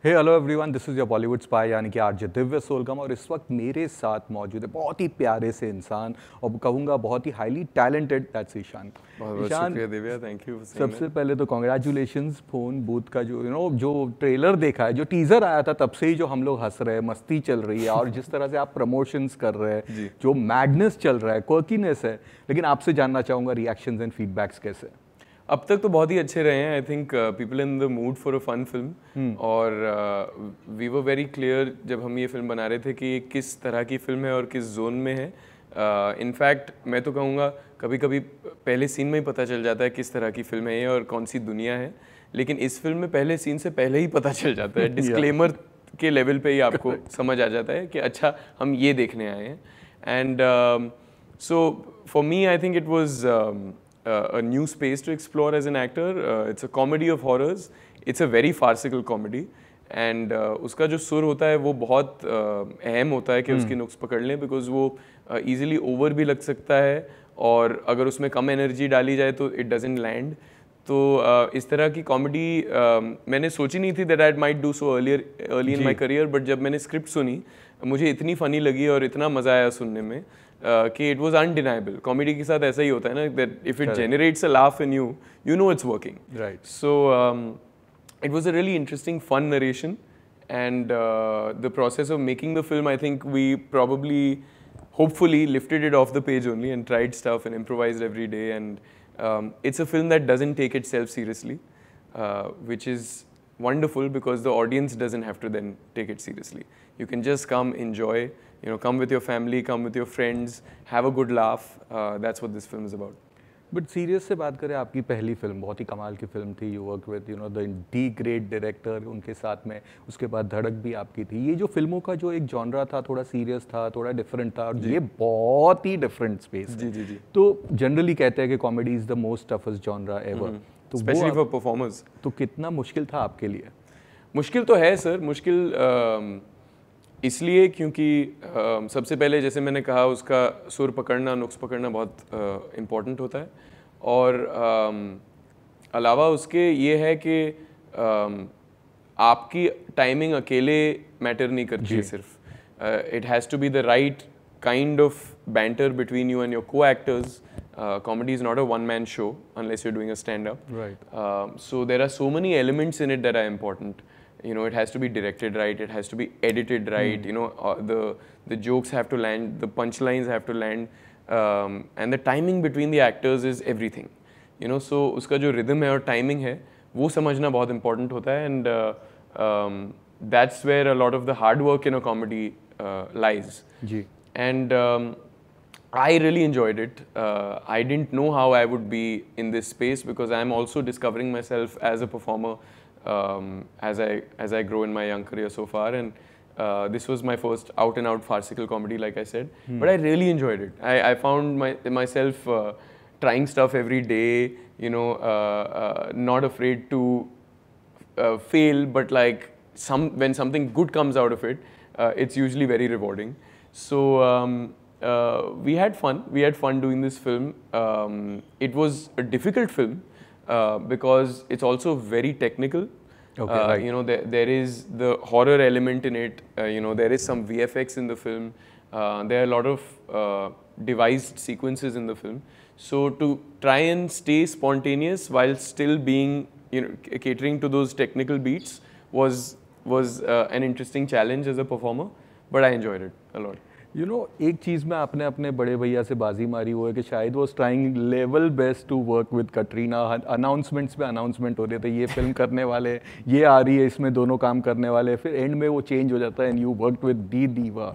Hey hello everyone, this is your Bollywood spy यानी कि RJ Divya सोलगमा। और इस वक्त मेरे साथ मौजूद है बहुत ही प्यारे से इंसान और कहूँगा बहुत ही हाईली टैलेंटेड, दैट्स ईशान। बहुत शुक्रिया दिव्या, थैंक यू। सबसे पहले तो कॉन्ग्रेचुलेशंस फोन बूथ का जो जो ट्रेलर देखा है, जो टीज़र आया था, तब से ही जो हम लोग हंस रहे हैं, मस्ती चल रही है और जिस तरह से आप प्रमोशंस कर रहे हैं, जो मैडनेस चल रहा है, क्वर्कीनेस है। लेकिन आपसे जानना चाहूँगा रिएक्शंस एंड फीडबैक्स कैसे? अब तक तो बहुत ही अच्छे रहे हैं। I think people in the mood for a fun film, और वी वर वेरी क्लियर जब हम ये फिल्म बना रहे थे कि ये किस तरह की फिल्म है और किस जोन में है। इनफैक्ट मैं तो कहूँगा कभी कभी पहले सीन में ही पता चल जाता है किस तरह की फिल्म है ये और कौन सी दुनिया है, लेकिन इस फिल्म में पहले सीन से पहले ही पता चल जाता है। डिस्क्लेमर के लेवल पे ही आपको समझ आ जाता है कि अच्छा हम ये देखने आए हैं। And so for me I think it was a new space to explore as an actor. It's a comedy of horrors. It's a very farcical comedy. And उसका जो सुर होता है वो बहुत अहम होता है कि उसकी नुक्स पकड़ लें, बिकॉज वो easily ओवर भी लग सकता है और अगर उसमें कम एनर्जी डाली जाए तो इट डजंट लैंड। तो इस तरह की कॉमेडी मैंने सोची नहीं थी that I might do so early in my career, but जब मैंने स्क्रिप्ट सुनी मुझे इतनी फ़नी लगी और इतना मज़ा आया सुनने में कि इट वॉज अनडिनाइबल। कॉमेडी के साथ ऐसा ही होता है ना, that if it generates a laugh in you, you know it's working, right? So it was a really interesting fun narration, and the process of making the film, I think we probably hopefully lifted it off the page only and tried stuff and improvised every day. And it's a film that doesn't take itself seriously, which is wonderful because the audience doesn't have to then take it seriously. You can just come, enjoy, come with your family, come with your friends, have a good laugh. That's what this film is about. But serious से बात करें, आपकी पहली film बहुत ही कमाल की film थी। You work with the great director, उनके साथ में उसके बाद धड़क भी आपकी थी। ये जो फिल्मों का जो एक जॉनरा था, थोड़ा सीरियस था, थोड़ा डिफरेंट था, और ये बहुत ही डिफरेंट स्पेस है। जी। तो जनरली कहते हैं कि comedy is the most toughest genre ever, तो स्पेशली फॉर परफॉर्मर्स। तो कितना मुश्किल था आपके लिए? मुश्किल तो है सर, मुश्किल इसलिए क्योंकि सबसे पहले जैसे मैंने कहा उसका सुर पकड़ना, नुक्स पकड़ना बहुत इम्पोर्टेंट होता है, और अलावा उसके ये है कि आपकी टाइमिंग अकेले मैटर नहीं करती है सिर्फ। It has to be the right kind of banter between you and your co-actors. Comedy is not a one-man show unless you're doing a stand-up. Right. So there are so many elements in it that are important. It has to be directed right, it has to be edited right, the jokes have to land, the punchlines have to land, and the timing between the actors is everything. So उसका जो rhythm है और timing है वो समझना बहुत important होता है, and that's where a lot of the hard work in a comedy lies. Ji. And I really enjoyed it. I didn't know how I would be in this space because I'm also discovering myself as a performer as I grow in my young career so far, and this was my first out and out farcical comedy, like I said. But I really enjoyed it. I found myself trying stuff every day. Not afraid to fail, but like when something good comes out of it, it's usually very rewarding. So. We had fun. We had fun doing this film. It was a difficult film because it's also very technical. Okay, right. There is the horror element in it. There is some VFX in the film. There are a lot of devised sequences in the film. So to try and stay spontaneous while still being, catering to those technical beats was an interesting challenge as a performer. But I enjoyed it a lot. एक चीज़ में आपने अपने बड़े भैया से बाजी मारी हुआ है कि शायद वो trying level best to work with Katrina. Announcements पे अनाउंसमेंट हो रहे थे, ये फिल्म करने वाले, ये आ रही है, इसमें दोनों काम करने वाले, फिर एंड में वो चेंज हो जाता है and you worked with the diva.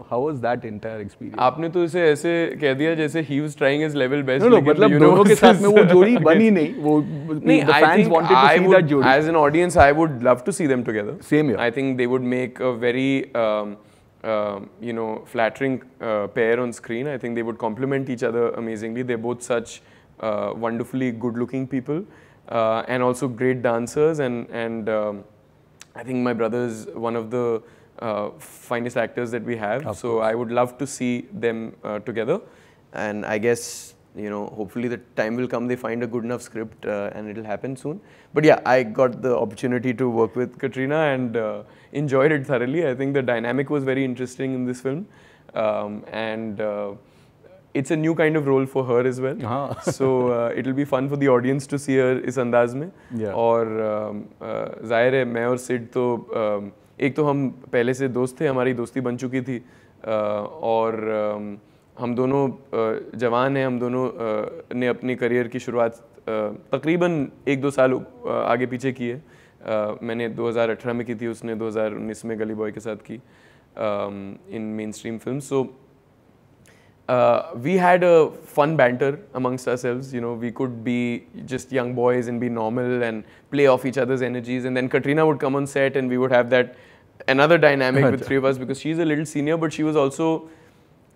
How was that entire experience? आपने तो इसे ऐसे कह दिया जैसे ही was trying his level best. मतलब दोनों के साथ में वो जोड़ी बनी नहीं, वो the fans wanted to see that जोड़ी। As an audience I would love to see them together. Same here. I think they would make a very flattering pair on screen. I think they would complement each other amazingly. They're both such wonderfully good-looking people and also great dancers. And I think my brother is one of the finest actors that we have. So I would love to see them together. And I guess hopefully the time will come, they find a good enough script and it'll happen soon. But yeah, I got the opportunity to work with Katrina and enjoyed it thoroughly. I think the dynamic was very interesting in this film. And it's a new kind of role for her as well. So it'll be fun for the audience to see her इस अंदाज में. और जाहिर है मैं और सिड तो एक तो हम पहले से दोस्त थे, हमारी दोस्ती बन चुकी थी, और हम दोनों जवान हैं, हम दोनों ने अपनी करियर की शुरुआत तकरीबन 1-2 साल आगे पीछे की है. मैंने 2018 में की थी, उसने 2019 में गली बॉय के साथ की in mainstream film. So we had a fun banter amongst ourselves. We could be just young boys and be normal and play off each other's energies, and then Katrina would come on set and we would have that another dynamic with three of us, because she's a little senior but she was also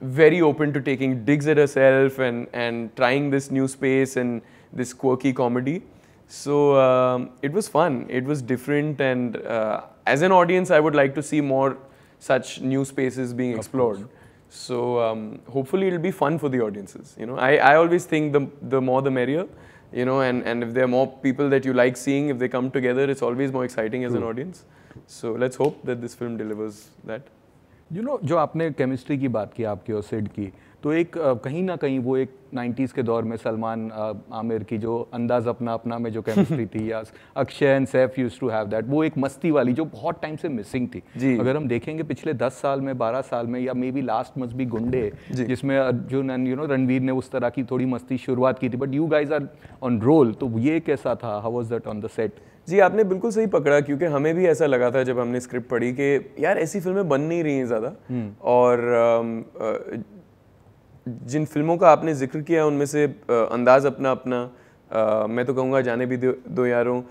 very open to taking digs at herself and trying this new space and this quirky comedy. So it was fun, it was different, and as an audience I would like to see more such new spaces being explored. So hopefully it'll be fun for the audiences. I always think the more the merrier, and if there are more people that you like seeing, if they come together, it's always more exciting as an audience. So let's hope that this film delivers that. जो आपने chemistry की बात की आपकी और सिड की, तो एक कहीं ना कहीं वो एक 90s के दौर में सलमान आमिर की जो अंदाज अपना अपना में जो केमिस्ट्री थी, या Akshay and Saif used to have that, वो एक मस्ती वाली जो बहुत टाइम से मिसिंग थी. अगर हम देखेंगे पिछले 10 साल में, 12 साल में, या may be last must be गुंडे, जिसमें अर्जुन एंड रणवीर ने उस तरह की थोड़ी मस्ती शुरुआत की थी, but you guys are on roll. तो ये कैसा था, how was that on the set? जी, आपने बिल्कुल सही पकड़ा, क्योंकि हमें भी ऐसा लगा था जब हमने स्क्रिप्ट पढ़ी कि यार ऐसी फिल्में बन नहीं रही हैं ज़्यादा, और जिन फिल्मों का आपने जिक्र किया उनमें से अंदाज अपना अपना, मैं तो कहूँगा जाने भी दो यारों,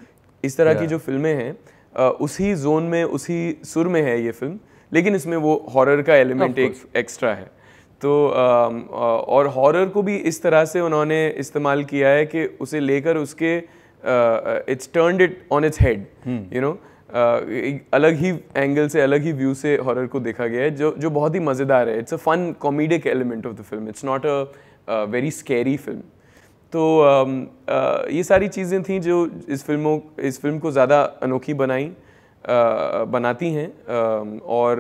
इस तरह की जो फिल्में हैं उसी जोन में, उसी सुर में है ये फिल्म, लेकिन इसमें वो हॉरर का एलिमेंट एक एक्स्ट्रा है. तो और हॉरर को भी इस तरह से उन्होंने इस्तेमाल किया है कि उसे लेकर उसके it's turned it on its head, अलग ही एंगल से, अलग ही व्यू से हॉरर को देखा गया है, जो बहुत ही मज़ेदार है. It's a fun comedic element of the film, it's not a very scary film. तो ये सारी चीज़ें थी जो इस फिल्म को ज़्यादा अनोखी बनाती हैं, और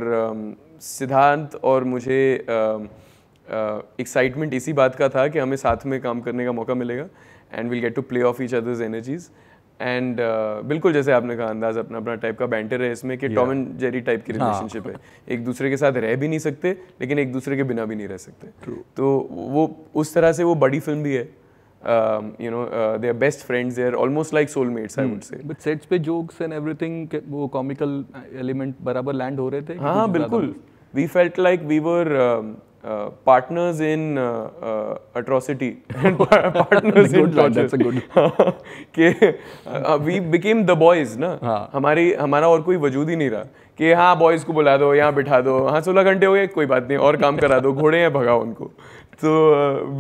सिद्धांत और मुझे एक्साइटमेंट इसी बात का था कि हमें साथ में काम करने का मौका मिलेगा, and will get to play off each others energies. And बिल्कुल जैसे आपने कहा, अंदाज अपना अपना टाइप का बैंटर है इसमें, कि टॉम एंड जेरी टाइप की रिलेशनशिप है. एक दूसरे के साथ रह भी नहीं सकते, लेकिन एक दूसरे के बिना भी नहीं रह सकते. तो वो उस तरह से वो बड़ी फिल्म भी है. They are best friends, they are almost like soulmates, I would say. But sets पे जोक्स एंड एवरीथिंग, वो कॉमिकल एलिमेंट बराबर लैंड हो रहे थे. हाँ बिल्कुल, we felt like we were partners in atrocity and partners in torture. That's a good. कि we became the boys ना. हमारा और कोई वजूद ही नहीं रहा कि हाँ बॉयज़ को बुला दो, यहाँ बिठा दो, हाँ 16 घंटे हो गए, कोई बात नहीं, और काम करा दो, घोड़े हैं भगाओ उनको. तो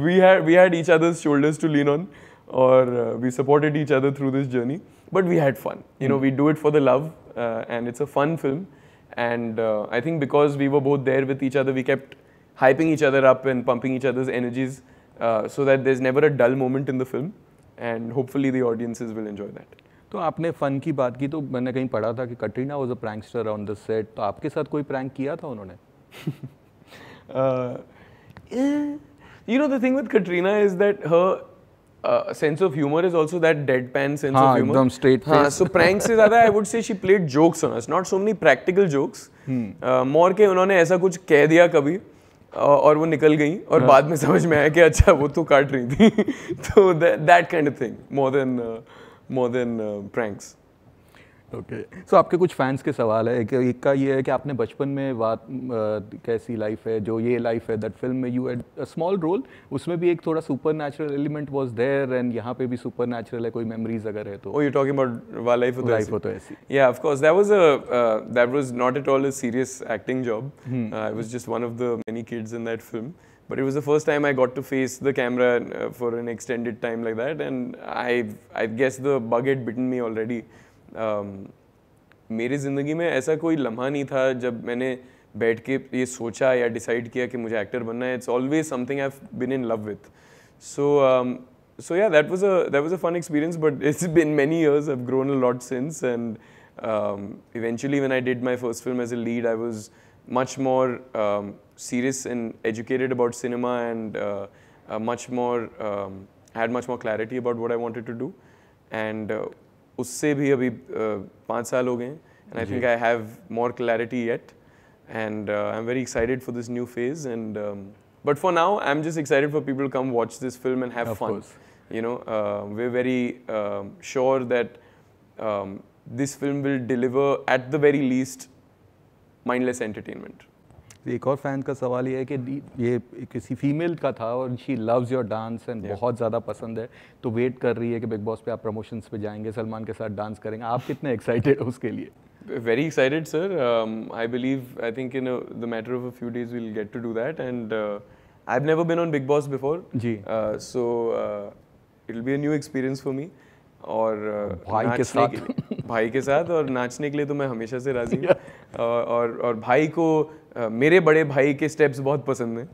we had each other's shoulders to lean on, और we supported each other through this journey, but we had fun. We do it for the love, and it's a fun film, and I think because we were both there with each other, we kept hyping each other up and pumping each other's energies, so that there's never a dull moment in the film, and hopefully the audiences will enjoy that. तो आपने fun की बात की, तो मैंने कहीं पढ़ा था कि Katrina was a prankster on the set. तो आपके साथ कोई प्रैंक किया था उन्होंने? The thing with Katrina is that her sense of humor is also that deadpan sense of humor. एकदम straight face. So pranks से ज़्यादा I would say she played jokes on us, not so many practical jokes. More के उन्होंने ऐसा कुछ कह दिया कभी, और वो निकल गई, और बाद में समझ में आया कि अच्छा वो तो काट रही थी. तो that kind of thing, more than pranks. Okay. So आपके कुछ फैंस के सवाल है. एक का ये है कि आपने बचपन में कैसी लाइफ है, जो ये लाइफ है, दैट फिल्म में you had a small role, उसमें भी एक थोड़ा supernatural element was there, and यहाँ पे भी सुपर नेचुरल है, कोई मेमोरीज अगर है तो? Oh, you're talking about वाह लाइफ हो तो ऐसी. Yeah, of course. That was not at all a serious acting job. I was just one of the many kids in that film. But it was the first time I got to face the camera for an extended time like that, and I guess the bug had bitten me already. मेरी ज़िंदगी में ऐसा कोई लम्हा नहीं था जब मैंने बैठ के ये सोचा या डिसाइड किया कि मुझे एक्टर बनना है. It's always something I have been in love with. So yeah, that was a fun experience, but it's been many years. I've grown a lot since, and eventually when I did my first film as a lead, I was much more serious and educated about cinema, and much more had much more clarity about what I wanted to do. And usse bhi abhi 5 saal ho gaye, and I think I have more clarity yet, and I'm very excited for this new phase. And but for now, I'm just excited for people to come watch this film and have fun. Course. You know, we're very sure that this film will deliver at the very least mindless entertainment. एक और fan का सवाल ये है कि ये किसी female का था और she loves your dance and बहुत ज़्यादा पसंद है, तो वेट कर रही है कि बिग बॉस पे आप प्रमोशंस पे जाएंगे, सलमान के साथ डांस करेंगे, आप कितने एक्साइटेड हो उसके लिए? Very excited, sir. I think in the matter of a few days we'll get to do that, and I've never been on Big Boss before, so it'll be a new experience for me. और भाई के साथ और नाचने के लिए तो मैं हमेशा से राजी हूँ, और भाई को मेरे बड़े भाई के स्टेप्स बहुत पसंद हैं,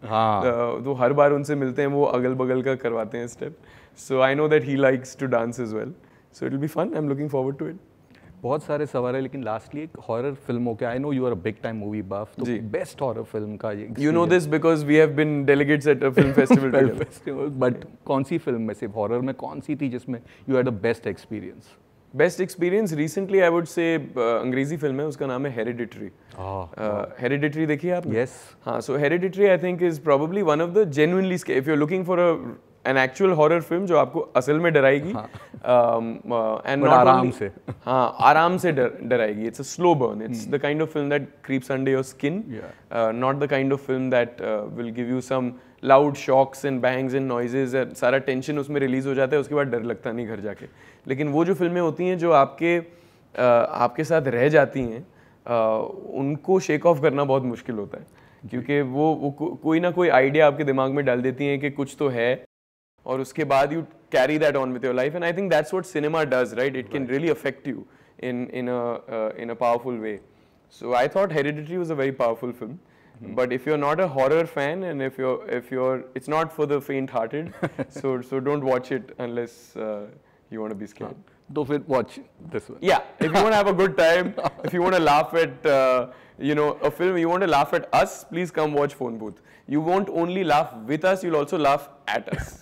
तो हर बार उनसे मिलते हैं, वो अगल बगल का करवाते हैं step, so I know that he likes to dance as well, so it will be fun, I am looking forward to it. बहुत सारे सवाल है, लेकिन लास्टली एक हॉरर फिल्मों के, I know you are a big time movie buff, तो best horror film का ये, you know this because we have been delegates at a film festival, but कौन सी फिल्म में से हॉरर में कौन सी थी जिसमें you had the best experience? Best experience recently I would से अंग्रेजी फिल्म है, उसका नाम है हेरिडिटरी. हेरिडिटरी देखिए आपने? यस. हाँ, so Hereditary I think is probably one of the genuinely, if you are looking for an actual horror film जो आपको असल में डराएगी, एंड आराम से डराएगी. It's a slow burn. It's the kind of film that creeps under your skin, not the kind of film that will give you some loud shocks and bangs and noises, सारा tension उसमें release हो जाता है, उसके बाद डर लगता नहीं घर जाके. लेकिन वो जो फिल्में होती हैं जो आपके साथ रह जाती हैं, उनको शेक ऑफ करना बहुत मुश्किल होता है, क्योंकि वो कोई ना कोई आइडिया आपके दिमाग में डाल देती हैं कि कुछ तो है, और उसके बाद you carry that on with your life. And I think that's what cinema does, right? It can really affect you in a powerful way. So I thought Hereditary was a very powerful film. But if you're not a horror fan, and if you're it's not for the faint-hearted, so don't watch it unless you want to be scared. So फिर watch this one. Yeah, if you want to have a good time, if you want to laugh at a film, you want to laugh at us, please come watch Phone Booth. You won't only laugh with us, you'll also laugh at us.